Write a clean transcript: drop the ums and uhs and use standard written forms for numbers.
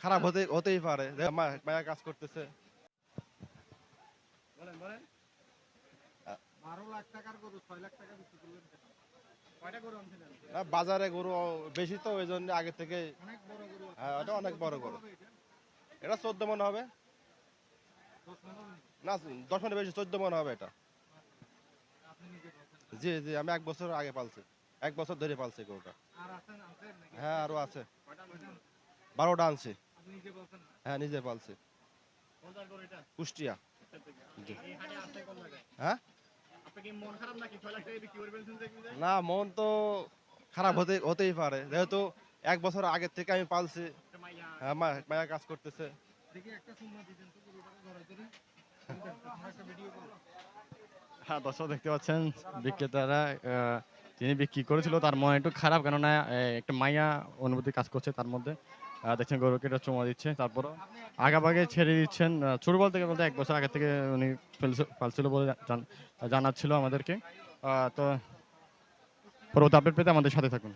খারাপ হতেই পারে। মায়া কাজ করতেছে। বলেন বলেন। আ 12 লাখ টাকার গরু 6 লাখ টাকা বিক্রি করলেন কেন? কয়টা গরু আনছিলেন? বাজারে গরু বেশি তো ওইজন্য আগে থেকে। অনেক বড় গরু আছে। হ্যাঁ, ওটা অনেক বড় গরু। হবে এটা? এটা 14 মণ হবে। 10 মণ হবে নাকি? না, 10 মণের বেশি, 14 মণ হবে এটা। আপনি নিজে বলছেন না? জি, জি, আমি 1 বছর আগে পালছি। 1 বছর ধরে পালছি গরুটা। আর আনছেন নাকি? হ্যাঁ, আরো আছে। কয়টা আনছেন? 12 টা আনছি। আপনি নিজে বলছেন না? হ্যাঁ, নিজে পালছি। কোন জায়গার গরু এটা? কুষ্টিয়া। কুষ্টিয়া থেকে। জি। এই হাটে আসছে কোন জায়গায়? হ্যাঁ? আপনার কি মন খারাপ নাকি 6 লাখ টাকায় বিক্রি করে ফেলছেন দেখি যে? না, মন তো খারাপ হতেই পারে। যেহেতু 1 বছর আগের থেকে আমি পালছি। একটা মাইয়া হ্যাঁ, মায়া কাজ করতেছে। দেখি একটা সুন্নাহ দিবেন তো গরুটাকে ধরাই ধরি। আমরা একটা ভিডিও করব। হ্যাঁ, দর্শক দেখতে পাচ্ছেন বিক্রেতারা যিনি বিক্রি করেছিল তার মন একটু খারাপ, কেননা একটা মায়া অনুভূতি কাজ করছে তার মধ্যে। দেখছেন গরুকে এটা চুমা দিচ্ছে, তারপরও আগাভাগে ছেড়ে দিচ্ছেন। ছোট বলতে বলতে 1 বছর আগে থেকে উনি পালছিল বলে জানাচ্ছিল আমাদেরকে। তো পরবর্তী আপডেট পেতে আমাদের সাথে থাকুন।